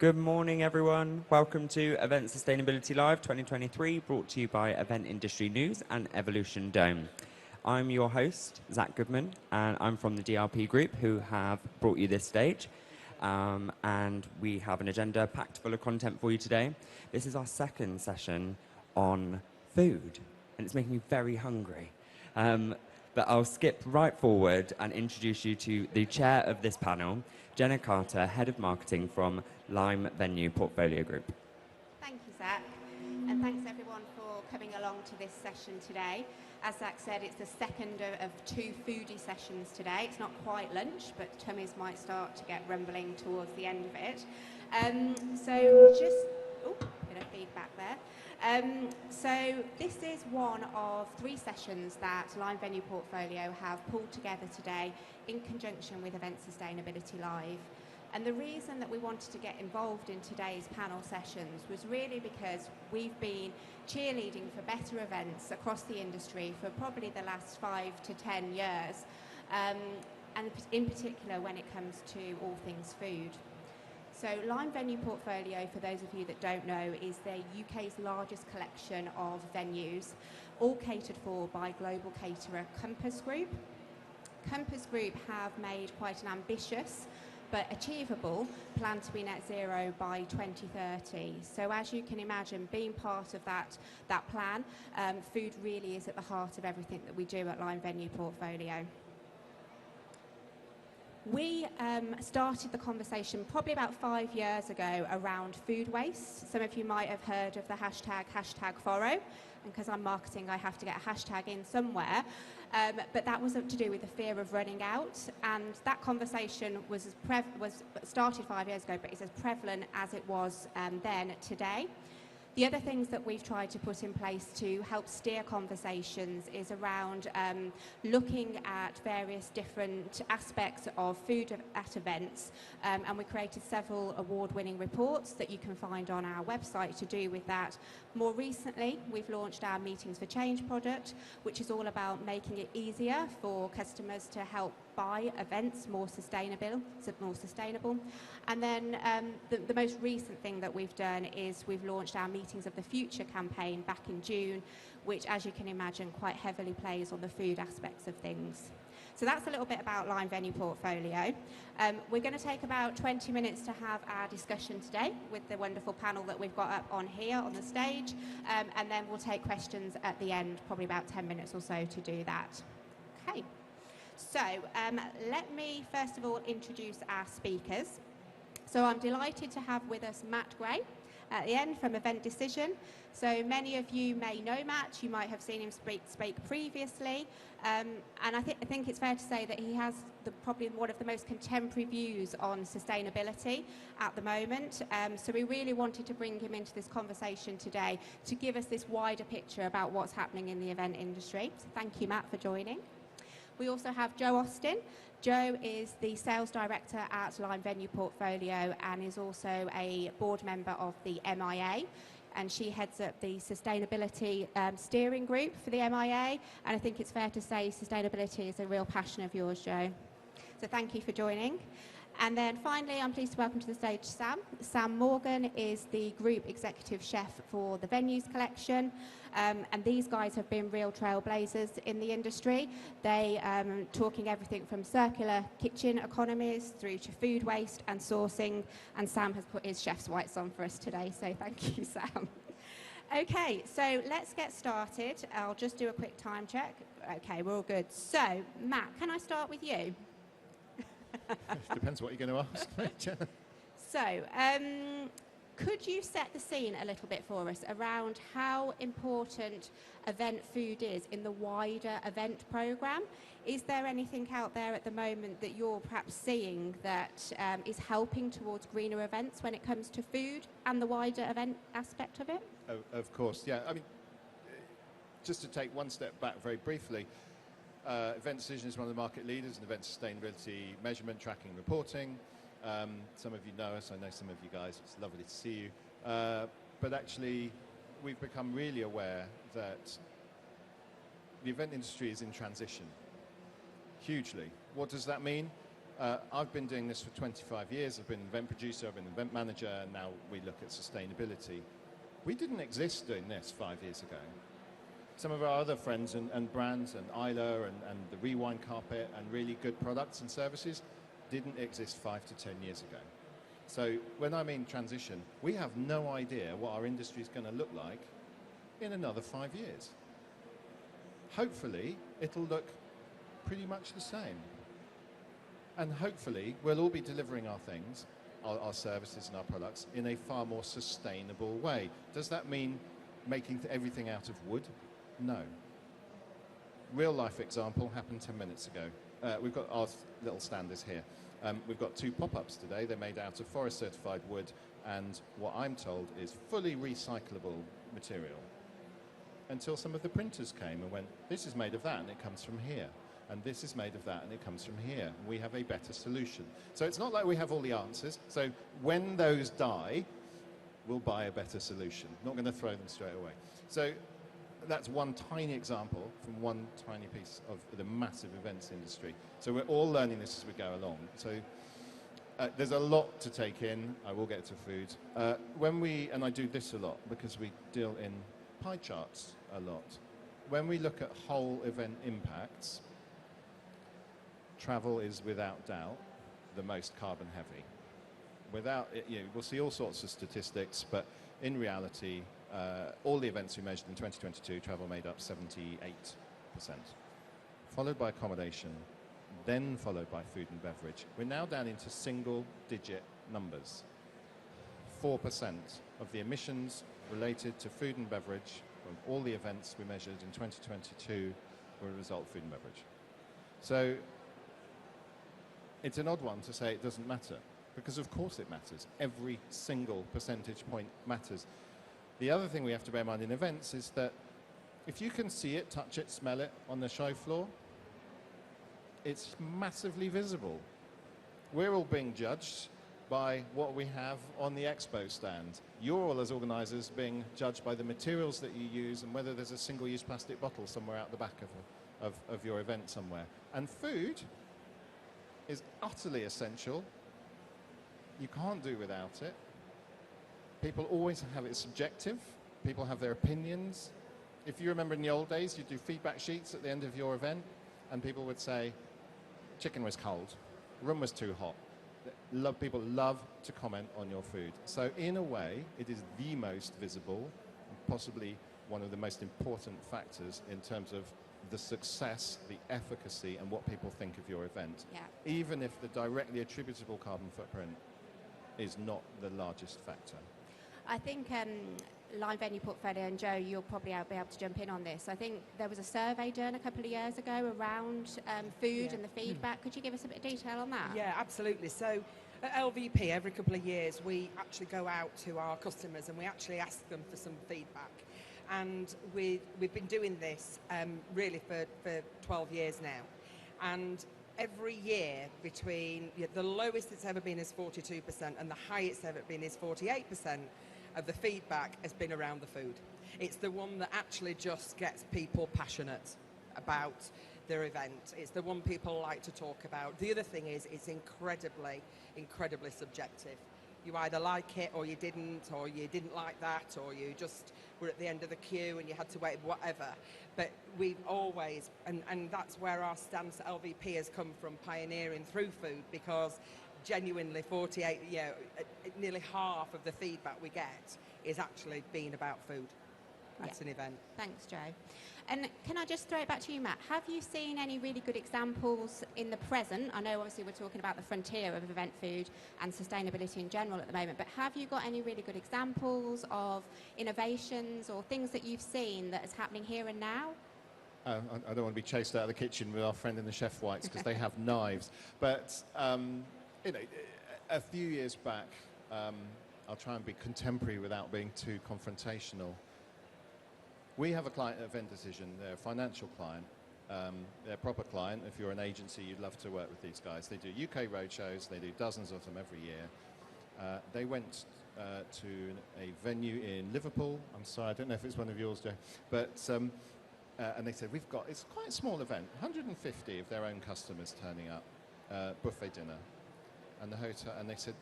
Good morning, everyone. Welcome to Event Sustainability Live 2023, brought to you by Event Industry News and Evolution Dome. I'm your host, Zach Goodman, and I'm from the DRP Group, who have brought you this stage. And we have an agenda packed full of content for you today. This is our second session on food, and it's making me very hungry. But I'll skip right forward and introduce you to the chair of this panel, Jenna Carter, Head of Marketing from Lime Venue Portfolio Group. Thank you, Zach, and thanks everyone for coming along to this session today. As Zach said, it's the second of two foodie sessions today. It's not quite lunch, but tummies might start to get rumbling towards the end of it. Bit of feedback there. So this is one of three sessions that Lime Venue Portfolio have pulled together today in conjunction with Event Sustainability Live. And the reason that we wanted to get involved in today's panel sessions was really because we've been cheerleading for better events across the industry for probably the last 5 to 10 years, and in particular when it comes to all things food. So Lime Venue Portfolio, for those of you that don't know, is the UK's largest collection of venues, all catered for by global caterer Compass Group. Compass Group have made quite an ambitious but achievable plan to be net zero by 2030. So as you can imagine, being part of that plan, food really is at the heart of everything that we do at Lime Venue Portfolio. We started the conversation probably about 5 years ago around food waste. Some of you might have heard of the hashtag #Foro, and because I'm marketing, I have to get a hashtag in somewhere. But that was to do with the fear of running out, and that conversation was started 5 years ago, but it's as prevalent as it was then today. The other things that we've tried to put in place to help steer conversations is around looking at various different aspects of food at events, and we created several award-winning reports that you can find on our website to do with that. More recently, we've launched our Meetings for Change product, which is all about making it easier for customers to help buy events more sustainable. And then the most recent thing that we've done is we've launched our Meetings of the Future campaign back in June, which, as you can imagine, quite heavily plays on the food aspects of things. So that's a little bit about Lime Venue Portfolio. We're going to take about 20 minutes to have our discussion today with the wonderful panel that we've got up on here on the stage, and then we'll take questions at the end, probably about 10 minutes or so to do that. Okay. So let me first of all introduce our speakers. So I'm delighted to have with us Matt Gray at the end from Event Decision. So many of you may know Matt, you might have seen him speak previously, and I think it's fair to say that he has probably one of the most contemporary views on sustainability at the moment. So we really wanted to bring him into this conversation today to give us this wider picture about what's happening in the event industry. So thank you, Matt, for joining. We also have Joe Austin. Joe is the Sales Director at Lime Venue Portfolio and is also a board member of the MIA. And she heads up the Sustainability Steering Group for the MIA. And I think it's fair to say sustainability is a real passion of yours, Joe. So thank you for joining. And then finally, I'm pleased to welcome to the stage Sam. Sam Morgan is the Group Executive Chef for the Venues Collection. And these guys have been real trailblazers in the industry. They talking everything from circular kitchen economies through to food waste and sourcing. And Sam has put his chef's whites on for us today, so thank you, Sam. Okay, so let's get started. I'll just do a quick time check. Okay, we're all good. So, Matt, can I start with you? Depends what you're going to ask me, Jenna. So, could you set the scene a little bit for us around how important event food is in the wider event programme? Is there anything out there at the moment that you're perhaps seeing that is helping towards greener events when it comes to food and the wider event aspect of it? Of course, yeah. I mean, just to take one step back very briefly, Event Decision is one of the market leaders in event sustainability measurement, tracking, and reporting. Some of you know us, I know some of you guys, it's lovely to see you. But actually, we've become really aware that the event industry is in transition, hugely. What does that mean? I've been doing this for 25 years. I've been an event producer, I've been an event manager, and now we look at sustainability. We didn't exist doing this 5 years ago. Some of our other friends and brands, and Isla and the Rewind carpet, and really good products and services didn't exist 5 to 10 years ago. So when I mean transition, we have no idea what our industry is going to look like in another 5 years. Hopefully, it'll look pretty much the same. And hopefully, we'll all be delivering our things, our services and our products, in a far more sustainable way. Does that mean making everything out of wood? No. Real life example happened 10 minutes ago. We've got our little standers here. We've got 2 pop-ups today. They're made out of forest certified wood and what I'm told is fully recyclable material. Until some of the printers came and went, this is made of that and it comes from here. And this is made of that and it comes from here. We have a better solution. So it's not like we have all the answers. So when those die, we'll buy a better solution. Not going to throw them straight away. So that's one tiny example from one tiny piece of the massive events industry. So we're all learning this as we go along. So there's a lot to take in. I will get to food. And I do this a lot because we deal in pie charts a lot. When we look at whole event impacts, travel is without doubt the most carbon heavy. We'll see all sorts of statistics, but in reality, all the events we measured in 2022, travel made up 78%, followed by accommodation, then followed by food and beverage. We're now down into single-digit numbers. 4% of the emissions related to food and beverage from all the events we measured in 2022 were a result of food and beverage. So it's an odd one to say it doesn't matter, because of course it matters. Every single percentage point matters. The other thing we have to bear in mind in events is that if you can see it, touch it, smell it on the show floor, it's massively visible. We're all being judged by what we have on the expo stand. You're all, as organisers, being judged by the materials that you use and whether there's a single-use plastic bottle somewhere out the back of your event somewhere. And food is utterly essential. You can't do without it. People always have it subjective. People have their opinions. If you remember in the old days, you'd do feedback sheets at the end of your event, and people would say, chicken was cold, room was too hot. People love to comment on your food. So in a way, it is the most visible, and possibly one of the most important factors in terms of the success, the efficacy, and what people think of your event. Yeah. Even if the directly attributable carbon footprint is not the largest factor. I think Live Venue Portfolio, and Joe, you'll probably be able to jump in on this. I think there was a survey done a couple of years ago around food and the feedback. Could you give us a bit of detail on that? Yeah, absolutely. So at LVP, every couple of years, we actually go out to our customers and we actually ask them for some feedback. And we've been doing this really for 12 years now. And every year between the lowest it's ever been is 42% and the highest it's ever been is 48% of the feedback has been around the food. It's the one that actually just gets people passionate about their event. It's the one people like to talk about. The other thing is it's incredibly subjective. You either like it or you didn't like that, or you just were at the end of the queue and you had to wait, whatever. But we've always, and that's where our stance at LVP has come from, pioneering through food, because genuinely nearly half of the feedback we get is actually being about food at an event. Thanks, Joe. And can I just throw it back to you, Matt? Have you seen any really good examples in the present? I know obviously we're talking about the frontier of event food and sustainability in general at the moment, but have you got any really good examples of innovations or things that you've seen that is happening here and now? I don't want to be chased out of the kitchen with our friend in the Chef Whites because they have knives. But a few years back, I'll try and be contemporary without being too confrontational. We have a client at Event Decision. They're a financial client. They're a proper client. If you're an agency, you'd love to work with these guys. They do UK roadshows. They do dozens of them every year. They went to a venue in Liverpool. I'm sorry, I don't know if it's one of yours, Joe. But and they said, it's quite a small event, 150 of their own customers turning up. buffet dinner, and the hotel, and they said,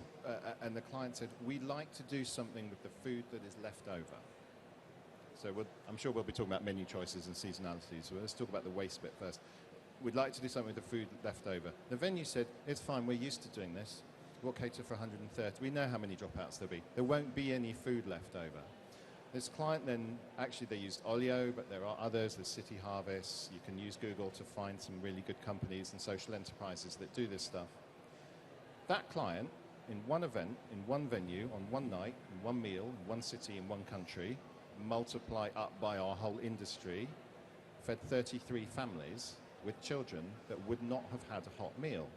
and the client said, we like to do something with the food that is left over. So I'm sure we'll be talking about menu choices and seasonality, so let's talk about the waste bit first. We'd like to do something with the food left over. The venue said, it's fine, we're used to doing this. We'll cater for 130. We know how many dropouts there'll be. There won't be any food left over. This client then, actually they used Olio, but there are others, there's City Harvest. You can use Google to find some really good companies and social enterprises that do this stuff. That client, in one event, in one venue, on one night, in one meal, in one city, in one country, multiply up by our whole industry, fed 33 families with children that would not have had a hot meal.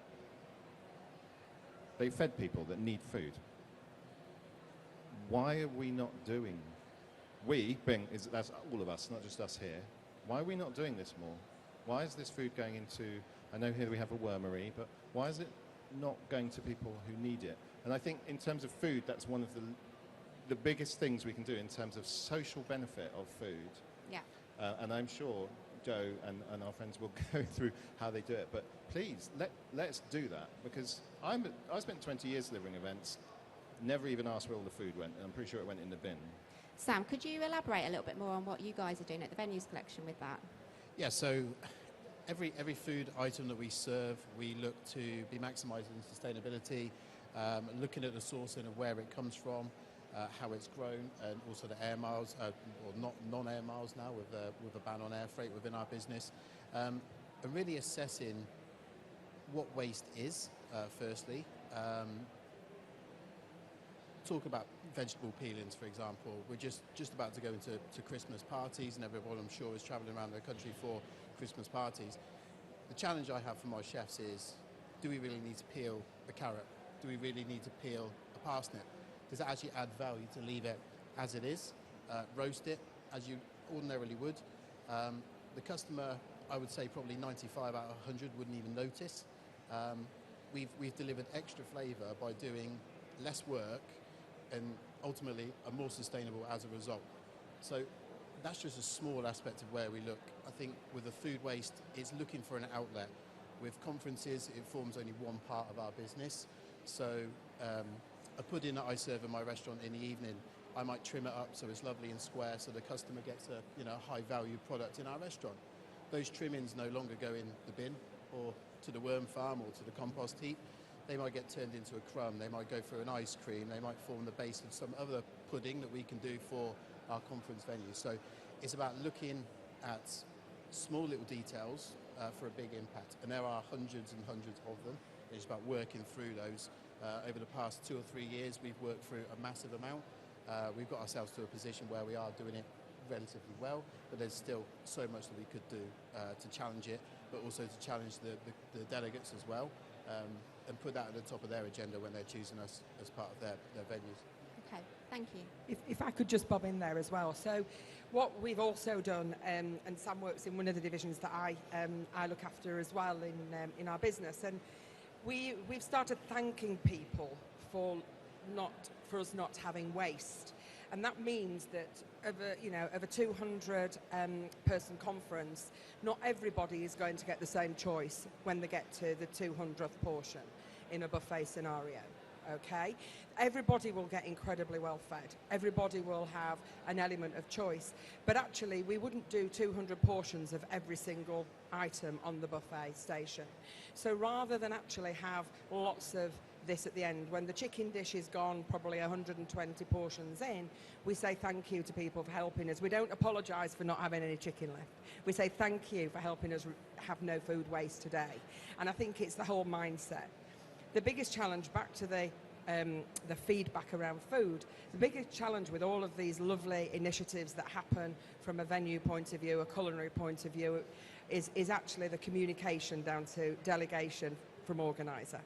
They fed people that need food. Why are we not doing? That's all of us, not just us here. Why are we not doing this more? Why is this food going into, I know here we have a wormery, but why is it not going to people who need it? And I think in terms of food, that's one of the biggest things we can do in terms of social benefit of food. Yeah. And I'm sure Joe and our friends will go through how they do it. But please, let's do that, because I spent 20 years delivering events, never even asked where all the food went, and I'm pretty sure it went in the bin. Sam, could you elaborate a little bit more on what you guys are doing at the Venues Collection with that? Yeah, so every food item that we serve, we look to be maximising sustainability, looking at the sourcing of where it comes from, how it's grown, and also the air miles, or not non-air miles now with a ban on air freight within our business, and really assessing what waste is, firstly. Talk about vegetable peelings, for example. We're just about to go into Christmas parties, and everyone, I'm sure, is travelling around the country for Christmas parties. The challenge I have for my chefs is, do we really need to peel a carrot? Do we really need to peel a parsnip? Does it actually add value to leave it as it is, roast it as you ordinarily would? The customer, I would say probably 95 out of 100 wouldn't even notice. We've delivered extra flavour by doing less work and ultimately are more sustainable as a result. So that's just a small aspect of where we look. I think with the food waste, it's looking for an outlet. With conferences, it forms only one part of our business. So a pudding that I serve in my restaurant in the evening, I might trim it up so it's lovely and square so the customer gets a high value product in our restaurant. Those trimmings no longer go in the bin or to the worm farm or to the compost heap. They might get turned into a crumb, they might go through an ice cream, they might form the base of some other pudding that we can do for our conference venue. So it's about looking at small little details for a big impact, and there are hundreds and hundreds of them. It's about working through those. Over the past 2 or 3 years, we've worked through a massive amount. We've got ourselves to a position where we are doing it relatively well, but there's still so much that we could do to challenge it, but also to challenge the delegates as well, and put that at the top of their agenda when they're choosing us as part of their venues. Okay, thank you. If I could just bob in there as well. So what we've also done, and Sam works in one of the divisions that I look after as well in our business, and we've started thanking people for us not having waste. And that means that of a 200 person conference, not everybody is going to get the same choice when they get to the 200th portion in a buffet scenario. Okay, everybody will get incredibly well fed. Everybody will have an element of choice. But actually, we wouldn't do 200 portions of every single item on the buffet station. So rather than actually have lots of this at the end, when the chicken dish is gone, probably 120 portions in, we say thank you to people for helping us. We don't apologise for not having any chicken left. We say thank you for helping us have no food waste today. And I think it's the whole mindset. The biggest challenge, back to the feedback around food, the biggest challenge with all of these lovely initiatives that happen from a venue point of view, a culinary point of view, is actually the communication down to delegation from organiser.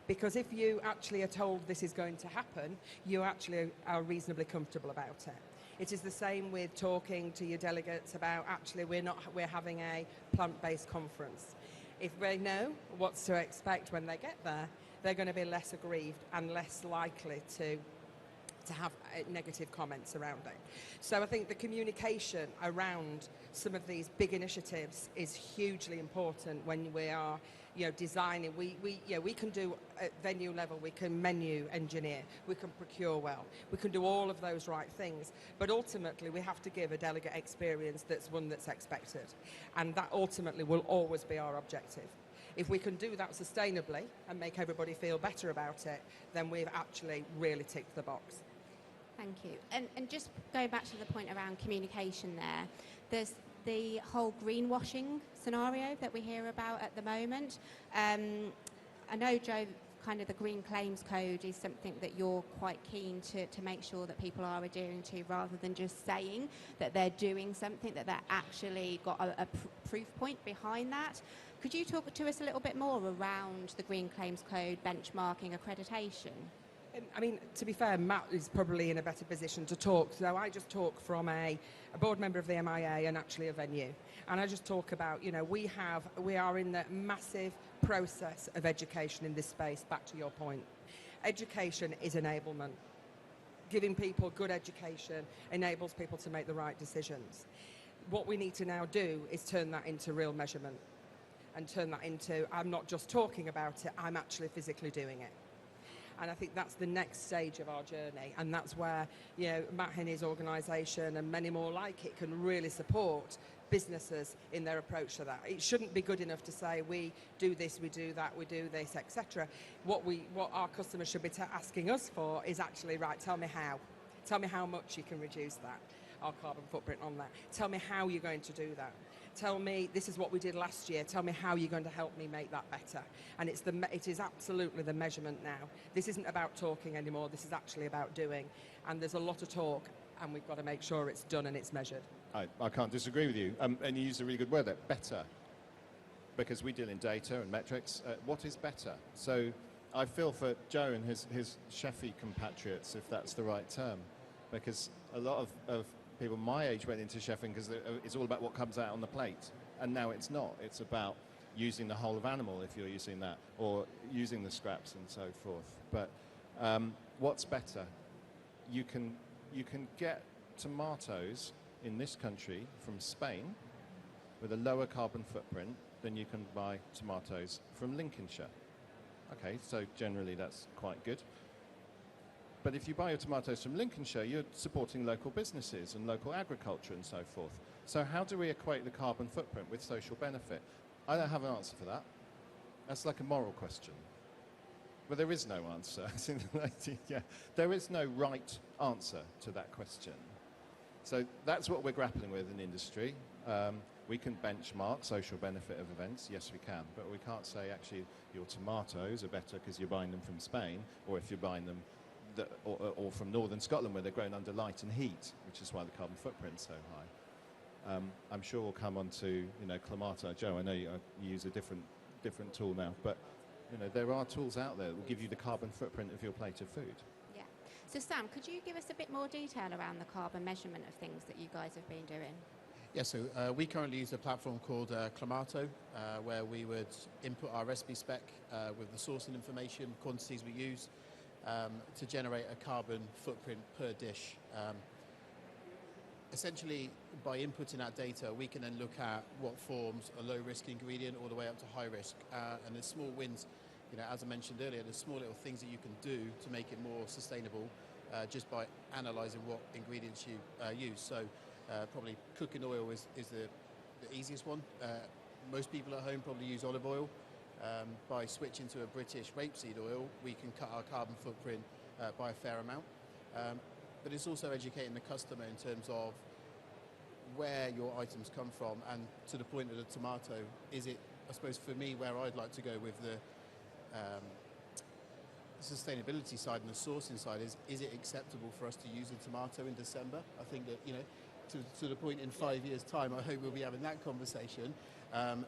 Because if you actually are told this is going to happen, you actually are reasonably comfortable about it. It is the same with talking to your delegates about actually we're having a plant-based conference. If they know what's to expect when they get there, they're going to be less aggrieved and less likely to have negative comments around it. So I think the communication around some of these big initiatives is hugely important when we are, designing. We can do at venue level, we can menu engineer, we can procure well, we can do all of those right things, but ultimately we have to give a delegate experience that's one that's expected, and that ultimately will always be our objective. If we can do that sustainably and make everybody feel better about it, then we've actually really ticked the box. Thank you. And just going back to the point around communication there, there's the whole greenwashing scenario that we hear about at the moment. I know, Joe, kind of the Green Claims Code is something that you're quite keen to make sure that people are adhering to, rather than just saying that they're doing something, that they're actually got a proof point behind that. Could you talk to us a little bit more around the Green Claims Code benchmarking accreditation? I mean, to be fair, Matt is probably in a better position to talk. So I just talk from a board member of the MIA and actually a venue. And I just talk about, we are in the massive process of education in this space, back to your point. Education is enablement. Giving people good education enables people to make the right decisions. What we need to now do is turn that into real measurement, and turn that into, I'm not just talking about it, I'm actually physically doing it. And I think that's the next stage of our journey, and that's where Matt Hinney's organisation and many more like it can really support businesses in their approach to that. It shouldn't be good enough to say we do this, we do that, we do this, etc. What our customers should be asking us for is actually, right, tell me how much you can reduce that, our carbon footprint on that. Tell me how you're going to do that. Tell me, this is what we did last year. Tell me how you're going to help me make that better. And it is absolutely the measurement now. This isn't about talking anymore. This is actually about doing. And there's a lot of talk, and we've got to make sure it's done and it's measured. I can't disagree with you. And you used a really good word there, better. Because we deal in data and metrics. What is better? So I feel for Joe and his chefy compatriots, if that's the right term. Because a lot of people my age went into chefing because it's all about what comes out on the plate, and now it's not. It's about using the whole of animal, if you're using that, or using the scraps and so forth. But what's better? You can get tomatoes in this country from Spain with a lower carbon footprint than you can buy tomatoes from Lincolnshire. Okay, so generally that's quite good. But if you buy your tomatoes from Lincolnshire, you're supporting local businesses and local agriculture and so forth. So how do we equate the carbon footprint with social benefit? I don't have an answer for that. That's like a moral question. But there is no answer. Yeah, there is no right answer to that question. So that's what we're grappling with in industry. We can benchmark social benefit of events, yes we can, but we can't say actually your tomatoes are better because you're buying them from Spain, or if you're buying them or from northern Scotland where they're grown under light and heat, which is why the carbon footprint's so high. I'm sure we'll come on to Clamato. Joe, I know you use a different tool now, but there are tools out there that will give you the carbon footprint of your plate of food. Yeah. So Sam, could you give us a bit more detail around the carbon measurement of things that you guys have been doing? Yeah, so we currently use a platform called Clamato, where we would input our recipe spec with the sourcing information, quantities we use, to generate a carbon footprint per dish. Essentially, by inputting that data, we can then look at what forms a low-risk ingredient all the way up to high risk. And there's small wins, as I mentioned earlier, there's small little things that you can do to make it more sustainable just by analysing what ingredients you use. So probably cooking oil is the easiest one. Most people at home probably use olive oil. By switching to a British rapeseed oil, we can cut our carbon footprint by a fair amount. But it's also educating the customer in terms of where your items come from, and to the point of the tomato, is it, I suppose for me, where I'd like to go with the sustainability side and the sourcing side is it acceptable for us to use a tomato in December? I think that, to the point in 5 years' time, I hope we'll be having that conversation. And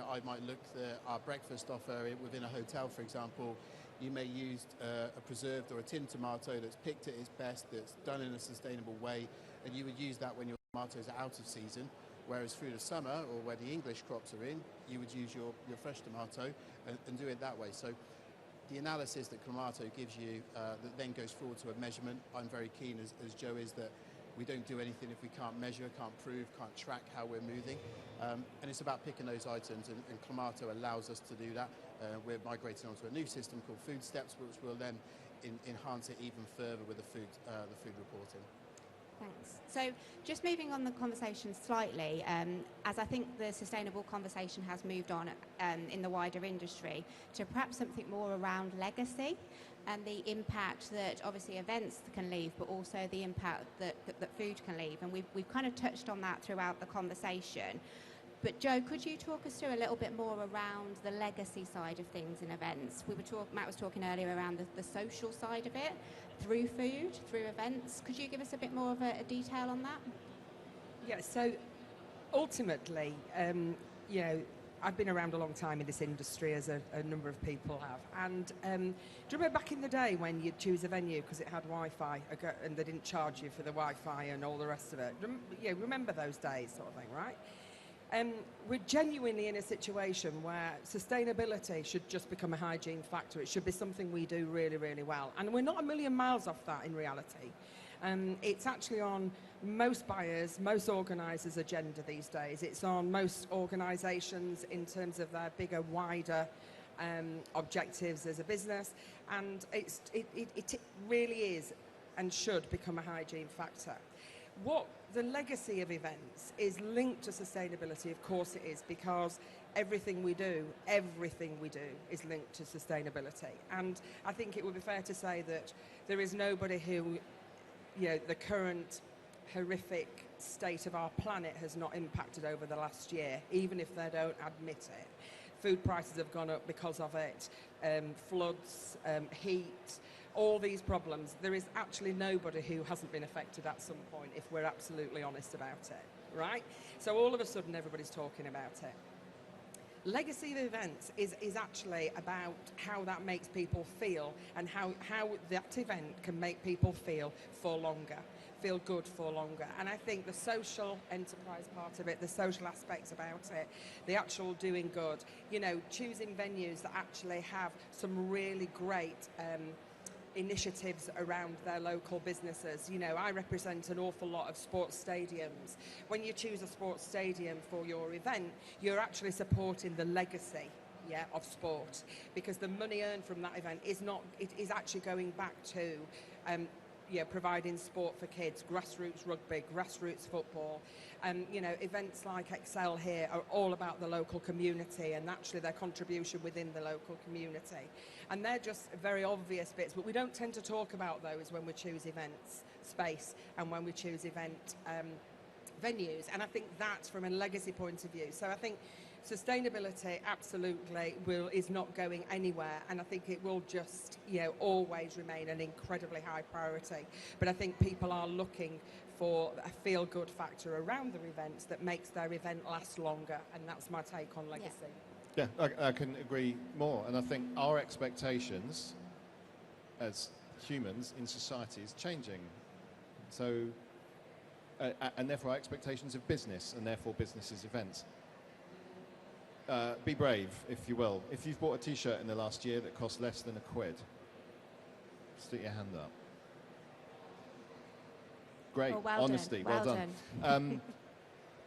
I might look at our breakfast offer within a hotel, for example. You may use a preserved or a tinned tomato that's picked at its best, that's done in a sustainable way, and you would use that when your tomatoes are out of season. Whereas through the summer, or where the English crops are in, you would use your fresh tomato and do it that way. So the analysis that Clamato gives you that then goes forward to a measurement, I'm very keen, as Joe is, that we don't do anything if we can't measure, can't prove, can't track how we're moving. And it's about picking those items, and Clamato allows us to do that. We're migrating onto a new system called Food Steps, which will then enhance it even further with the food reporting. Thanks. So just moving on the conversation slightly, as I think the sustainable conversation has moved on in the wider industry to perhaps something more around legacy and the impact that obviously events can leave, but also the impact that food can leave. And we've kind of touched on that throughout the conversation. But Joe, could you talk us through a little bit more around the legacy side of things in events? Matt was talking earlier around the social side of it, through food, through events. Could you give us a bit more of a detail on that? Yeah, so ultimately, you know, I've been around a long time in this industry, as a number of people have. And do you remember back in the day when you'd choose a venue because it had Wi-Fi and they didn't charge you for the Wi-Fi and all the rest of it? Yeah, remember those days sort of thing, right? We're genuinely in a situation where sustainability should just become a hygiene factor. It should be something we do really, really well. And we're not a million miles off that in reality. It's actually on most buyers, most organisers' agenda these days. It's on most organisations in terms of their bigger, wider objectives as a business. And it really is and should become a hygiene factor. What the legacy of events is linked to sustainability, of course it is, because everything we do is linked to sustainability. And I think it would be fair to say that there is nobody who, you know, the current horrific state of our planet has not impacted over the last year, even if they don't admit it. Food prices have gone up because of it, floods, heat, all these problems. There is actually nobody who hasn't been affected at some point, if we're absolutely honest about it, right? So all of a sudden everybody's talking about it. Legacy of events is actually about how that makes people feel and how that event can make people feel for longer, feel good for longer. And I think the social enterprise part of it, the social aspects about it, the actual doing good, you know, choosing venues that actually have some really great initiatives around their local businesses. You know, I represent an awful lot of sports stadiums. When you choose a sports stadium for your event, you're actually supporting the legacy, yeah, of sport, because the money earned from that event is actually going back to you know, providing sport for kids, grassroots rugby, grassroots football. You know, events like Excel here are all about the local community and actually their contribution within the local community. And they're just very obvious bits, but we don't tend to talk about those when we choose events space and when we choose event venues. And I think that's from a legacy point of view. So I think sustainability absolutely is not going anywhere, and I think it will just, you know, always remain an incredibly high priority. But I think people are looking for a feel-good factor around their events that makes their event last longer, and that's my take on legacy. Yeah, I can agree more, and I think our expectations as humans in society is changing. So, and therefore our expectations of business, and therefore businesses' events. Be brave, if you will. If you've bought a T-shirt in the last year that cost less than £1, stick your hand up. Great, well honesty, done. well done.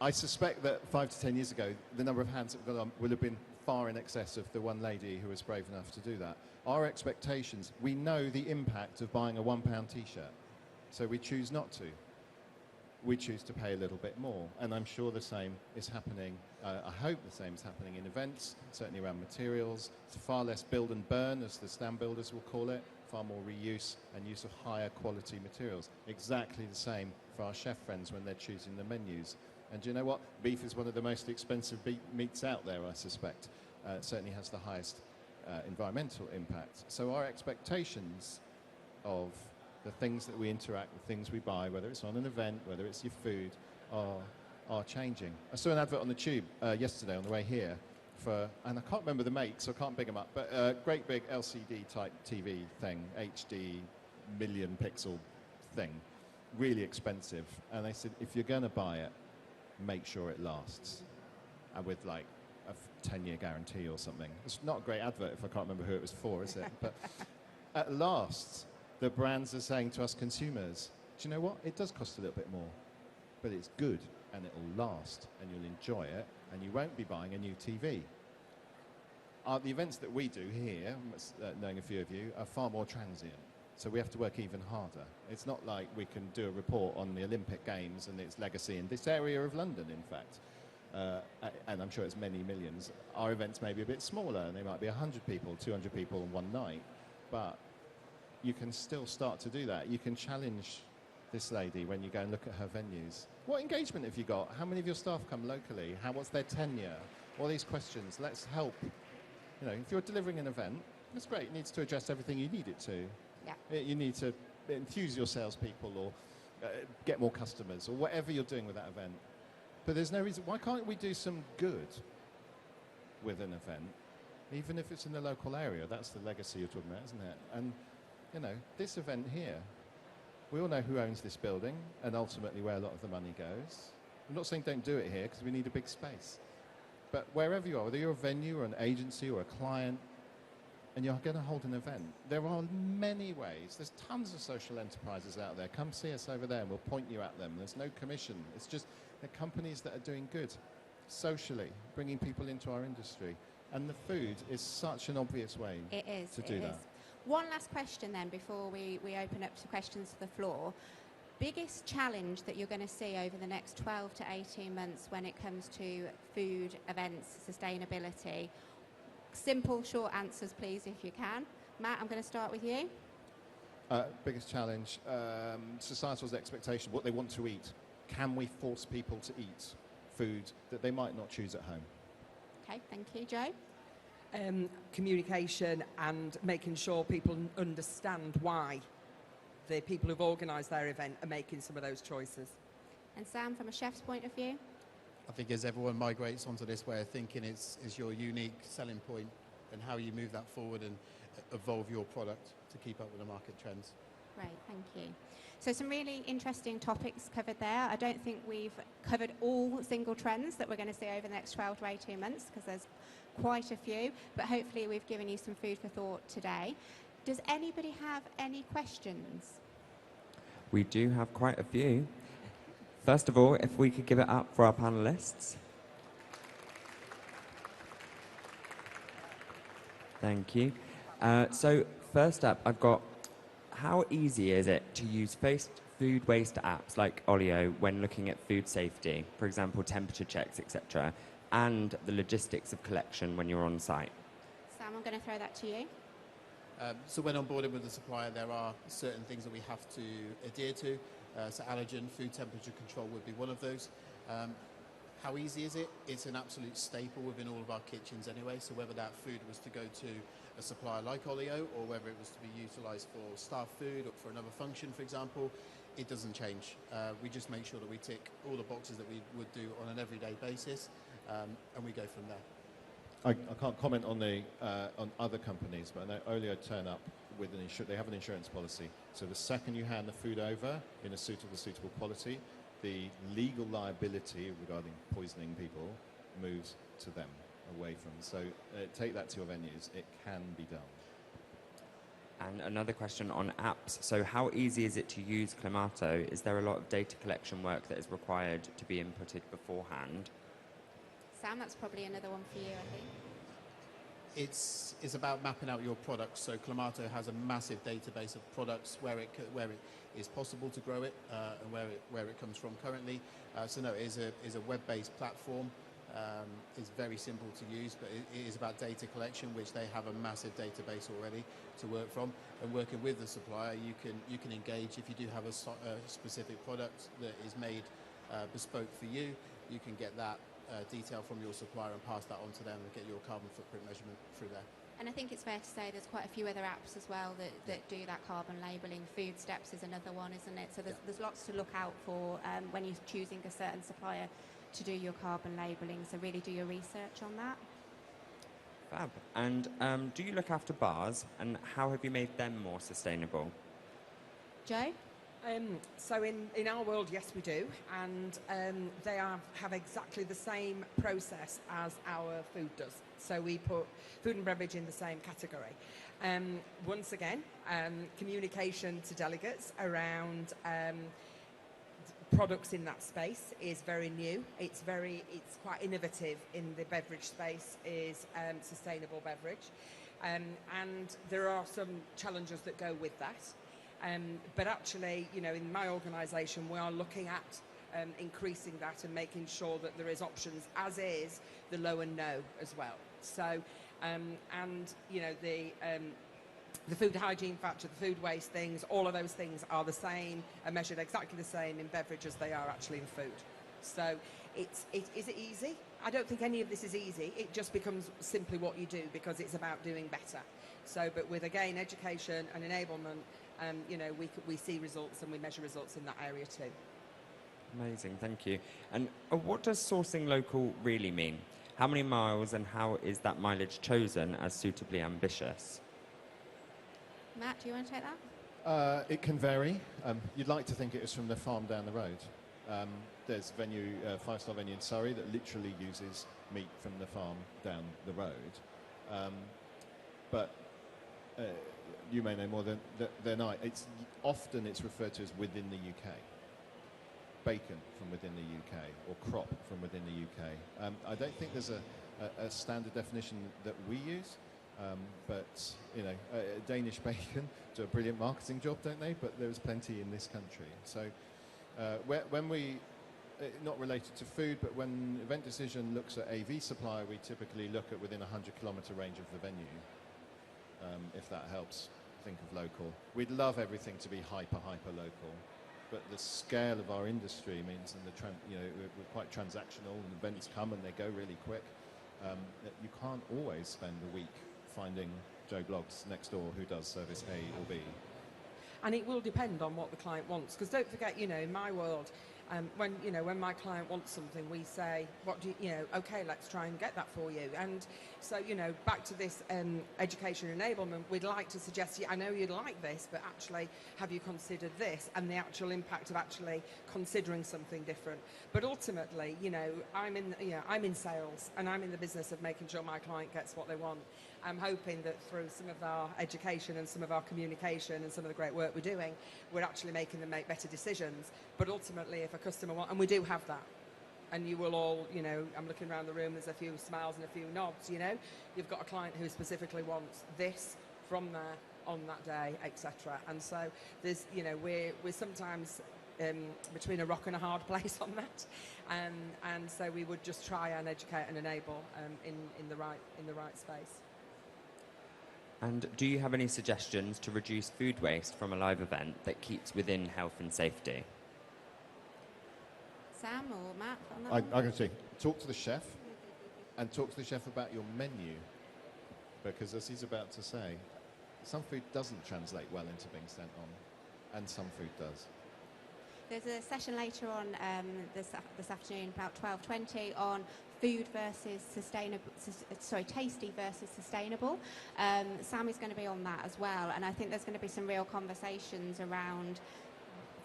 I suspect that 5 to 10 years ago, the number of hands that gone on will have been far in excess of the one lady who was brave enough to do that. Our expectations, we know the impact of buying a £1 T-shirt, so we choose not to. We choose to pay a little bit more, and I'm sure the same is happening. I hope the same is happening in events, certainly around materials. It's far less build and burn, as the stand builders will call it, far more reuse and use of higher quality materials. Exactly the same for our chef friends when they're choosing the menus. And do you know what? Beef is one of the most expensive meats out there, I suspect. It certainly has the highest environmental impact. So our expectations of the things that we interact, the things we buy, whether it's on an event, whether it's your food, are changing. I saw an advert on the tube yesterday on the way here for, and I can't remember the make, so I can't big them up, but a great big LCD type TV thing, HD million pixel thing, really expensive. And they said, if you're going to buy it, make sure it lasts. And with like a 10-year guarantee or something. It's not a great advert if I can't remember who it was for, is it? But at last, the brands are saying to us consumers, do you know what? It does cost a little bit more, but it's good and it'll last and you'll enjoy it and you won't be buying a new TV. The events that we do here, knowing a few of you, are far more transient. So we have to work even harder. It's not like we can do a report on the Olympic Games and its legacy in this area of London, in fact. And I'm sure it's many millions. Our events may be a bit smaller, and they might be 100 people, 200 people in one night. But you can still start to do that. You can challenge this lady when you go and look at her venues. What engagement have you got? How many of your staff come locally? What's their tenure? All these questions. Let's help. You know, if you're delivering an event, that's great. It needs to address everything you need it to. Yeah. You need to enthuse your salespeople or get more customers or whatever you're doing with that event. But there's no reason. Why can't we do some good with an event, even if it's in the local area? That's the legacy you're talking about, isn't it? And, you know, this event here, we all know who owns this building and ultimately where a lot of the money goes. I'm not saying don't do it here because we need a big space. But wherever you are, whether you're a venue or an agency or a client, and you're going to hold an event, there are many ways. There's tons of social enterprises out there. Come see us over there and we'll point you at them. There's no commission. It's just the companies that are doing good socially, bringing people into our industry. And the food is such an obvious way to do that. One last question then before we open up to questions to the floor. Biggest challenge that you're going to see over the next 12 to 18 months when it comes to food, events, sustainability? Simple, short answers, please, if you can. Matt, I'm going to start with you. Biggest challenge, societal's expectation, what they want to eat. Can we force people to eat food that they might not choose at home? Okay, thank you. Joe? Communication and making sure people understand why the people who've organised their event are making some of those choices. And Sam, from a chef's point of view? I think as everyone migrates onto this way of thinking, it's your unique selling point and how you move that forward and evolve your product to keep up with the market trends. Great, thank you. So some really interesting topics covered there. I don't think we've covered all single trends that we're going to see over the next 12 to 18 months because there's quite a few, but hopefully we've given you some food for thought today. Does anybody have any questions? We do have quite a few. First of all, if we could give it up for our panelists. Thank you. So first up, I've got, how easy is it to use food waste apps like Olio when looking at food safety, for example, temperature checks, etc., and the logistics of collection when you're on site? Sam, I'm going to throw that to you. So when onboarded with the supplier, there are certain things that we have to adhere to. So allergen, food temperature control would be one of those. How easy is it? It's an absolute staple within all of our kitchens anyway. So whether that food was to go to a supplier like Olio or whether it was to be utilised for staff food or for another function, for example, it doesn't change. We just make sure that we tick all the boxes that we would do on an everyday basis, and we go from there. I can't comment on on other companies, but I know Olio turn up with they have an insurance policy. So the second you hand the food over in a suitable quality, the legal liability regarding poisoning people moves to them, away from. So take that to your venues. It can be done. And another question on apps. So how easy is it to use Climato? Is there a lot of data collection work that is required to be inputted beforehand? Sam, that's probably another one for you, I think. It's about mapping out your products. So Climato has a massive database of products where it is possible to grow it and where it comes from currently. So no, it is a web-based platform. It's very simple to use, but it is about data collection, which they have a massive database already to work from. And working with the supplier, you can engage if you do have a specific product that is made bespoke for you. You can get that detail from your supplier and pass that on to them and get your carbon footprint measurement through there. And I think it's fair to say there's quite a few other apps as well that do that carbon labelling. Food Steps is another one, isn't it? So there's lots to look out for when you're choosing a certain supplier to do your carbon labelling. So really do your research on that. Fab. And do you look after bars, and how have you made them more sustainable? Joe? So in our world, yes, we do, and they have exactly the same process as our food does. So we put food and beverage in the same category. Once again, communication to delegates around products in that space is very new. It's quite innovative in the beverage space, is sustainable beverage, and there are some challenges that go with that. But actually, you know, in my organisation, we are looking at increasing that and making sure that there is options, as is the low and no as well. So, and you know, the food hygiene factor, the food waste things, all of those things are the same, are measured exactly the same in beverage as they are actually in food. So, is it easy? I don't think any of this is easy. It just becomes simply what you do because it's about doing better. So, but with, again, education and enablement, you know, we see results and we measure results in that area too. Amazing, thank you. And what does sourcing local really mean? How many miles and how is that mileage chosen as suitably ambitious? Matt, do you want to take that? It can vary. You'd like to think it was from the farm down the road. There's a venue, five-star venue in Surrey that literally uses meat from the farm down the road. But you may know more than I. Often it's referred to as within the UK. Bacon from within the UK or crop from within the UK. I don't think there's a standard definition that we use. But, you know, Danish bacon do a brilliant marketing job, don't they? But there's plenty in this country. So when we, not related to food, but when Event Decision looks at AV supply, we typically look at within a 100-kilometre range of the venue, if that helps think of local. We'd love everything to be hyper local. But the scale of our industry means, and you know, we're quite transactional, and events come and they go really quick, that you can't always spend a week finding Joe Bloggs next door who does service A or B. And it will depend on what the client wants, because don't forget, you know, in my world, when my client wants something, we say, okay, let's try and get that for you. And so, you know, back to this education enablement, we'd like to suggest, I know you'd like this, but actually, have you considered this and the actual impact of actually considering something different? But ultimately, you know, I'm in sales and I'm in the business of making sure my client gets what they want. I'm hoping that through some of our education and some of our communication and some of the great work we're doing, we're actually making them make better decisions. But ultimately, if a customer wants, and we do have that, and you will all, you know, I'm looking around the room, there's a few smiles and a few nods, you know, you've got a client who specifically wants this from there on that day, etc. And so there's, you know, we're sometimes between a rock and a hard place on that, and so we would just try and educate and enable in the right space. And do you have any suggestions to reduce food waste from a live event that keeps within health and safety? Sam or Matt on that I'm one? going to say, talk to the chef and talk to the chef about your menu. Because as he's about to say, some food doesn't translate well into being sent on, and some food does. There's a session later on this afternoon, about 12:20, on food versus tasty versus sustainable. Sam is going to be on that as well, and I think there's going to be some real conversations around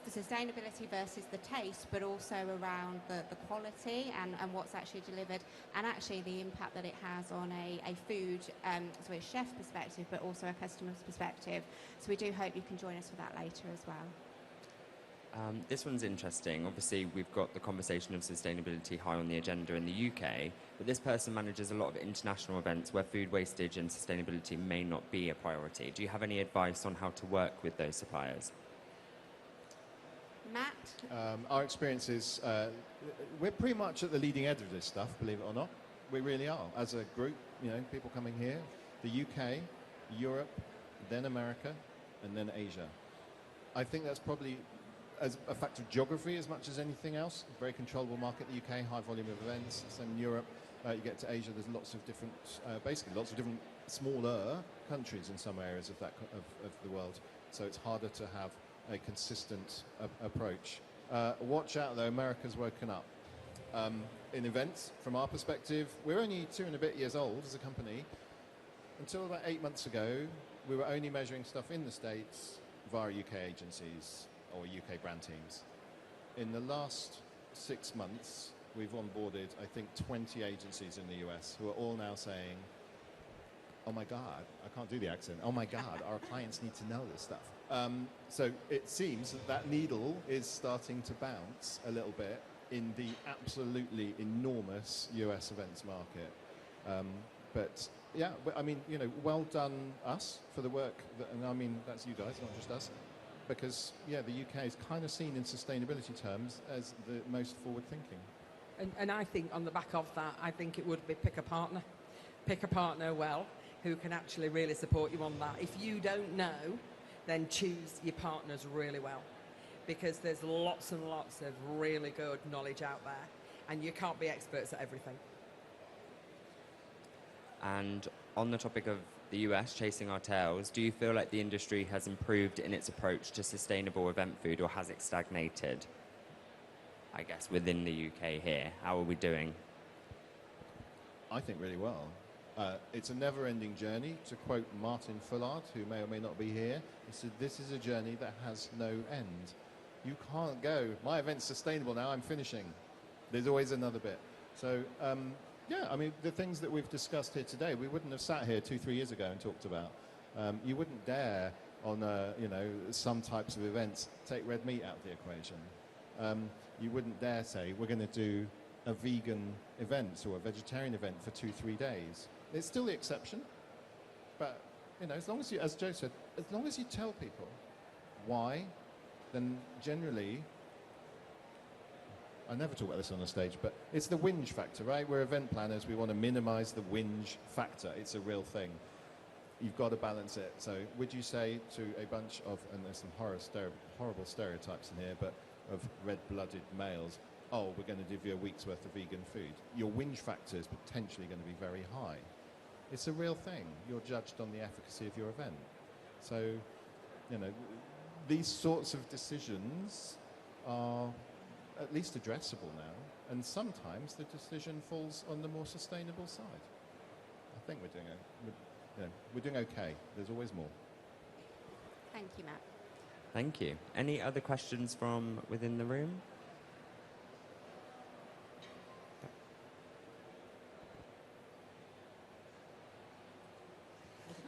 the sustainability versus the taste, but also around the quality and what's actually delivered, and actually the impact that it has on a food, so a chef perspective, but also a customer's perspective. So we do hope you can join us for that later as well. This one's interesting. Obviously, we've got the conversation of sustainability high on the agenda in the UK, but this person manages a lot of international events where food wastage and sustainability may not be a priority. Do you have any advice on how to work with those suppliers? Matt? Our experience is we're pretty much at the leading edge of this stuff, believe it or not. We really are. As a group, you know, people coming here, the UK, Europe, then America, and then Asia. I think that's probably as a factor of geography as much as anything else. Very controllable market in the UK, high volume of events. Same in Europe. You get to Asia, there's lots of different, basically lots of different smaller countries in some areas of the world. So it's harder to have a consistent approach. Watch out though, America's woken up. In events, from our perspective, we're only 2 and a bit years old as a company. Until about 8 months ago, we were only measuring stuff in the States via UK agencies or UK brand teams. In the last 6 months, we've onboarded, I think, 20 agencies in the US who are all now saying, oh my God, I can't do the accent. Oh my God, our clients need to know this stuff. So it seems that that needle is starting to bounce a little bit in the absolutely enormous US events market. But yeah, I mean, you know, well done us for the work, and I mean, that's you guys, not just us. Because, yeah, the UK is kind of seen in sustainability terms as the most forward-thinking. And I think on the back of that, I think it would be pick a partner. Pick a partner well, who can actually really support you on that. If you don't know, then choose your partners really well. Because there's lots and lots of really good knowledge out there, and you can't be experts at everything. And on the topic of the US chasing our tails, do you feel like the industry has improved in its approach to sustainable event food, or has it stagnated? I guess within the UK here, how are we doing? I think really well. It's a never-ending journey. To quote Martin Fullard, who may or may not be here, he said, this is a journey that has no end. You can't go, my event's sustainable now, I'm finishing. There's always another bit. So, yeah, I mean, the things that we've discussed here today, we wouldn't have sat here 2-3 years ago and talked about. You wouldn't dare on, you know, some types of events take red meat out of the equation. You wouldn't dare say, we're going to do a vegan event or a vegetarian event for 2-3 days. It's still the exception, but, you know, as long as you, as Joe said, as long as you tell people why, then generally, I never talk about this on the stage, but it's the whinge factor, right? We're event planners. We want to minimize the whinge factor. It's a real thing. You've got to balance it. So would you say to a bunch of, and there's some horrible stereotypes in here, but of red-blooded males, oh, we're going to give you a week's worth of vegan food. Your whinge factor is potentially going to be very high. It's a real thing. You're judged on the efficacy of your event. So, you know, these sorts of decisions are at least addressable now, and sometimes the decision falls on the more sustainable side. I think we're doing okay. There's always more. Thank you, Matt. Thank you. Any other questions from within the room?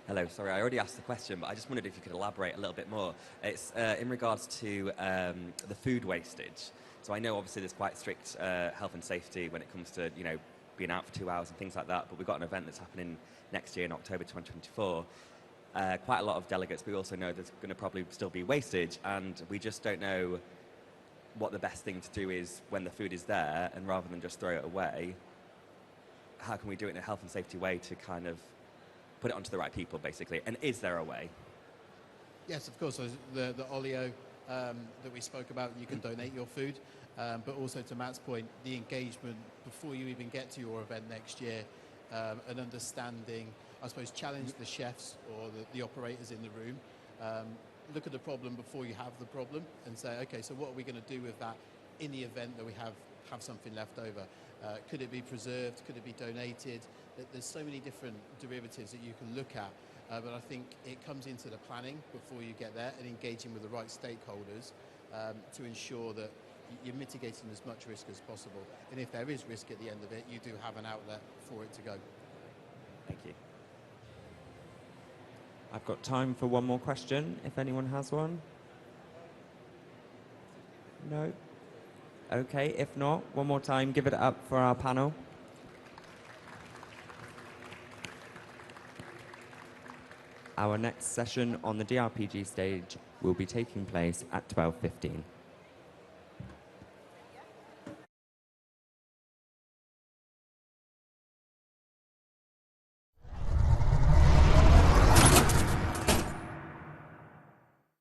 Hello, sorry, I already asked the question, but I just wondered if you could elaborate a little bit more. It's in regards to the food wastage. So I know obviously there's quite strict health and safety when it comes to, you know, being out for 2 hours and things like that, but we've got an event that's happening next year in October 2024. Quite a lot of delegates, but we also know there's going to probably still be wastage, and we just don't know what the best thing to do is when the food is there, and rather than just throw it away, how can we do it in a health and safety way to kind of put it onto the right people, basically? And is there a way? Yes, of course. So the oleo that we spoke about, you can donate your food, but also to Matt's point, the engagement before you even get to your event next year, and understanding, I suppose, challenge the chefs or the operators in the room. Look at the problem before you have the problem and say, okay, so what are we going to do with that in the event that we have something left over? Could it be preserved? Could it be donated? There's so many different derivatives that you can look at, but I think it comes into the planning before you get there and engaging with the right stakeholders to ensure that you're mitigating as much risk as possible. And if there is risk at the end of it, you do have an outlet for it to go. Thank you. I've got time for one more question, if anyone has one. No? Okay, if not, one more time, give it up for our panel. Our next session on the DRPG stage will be taking place at 12:15.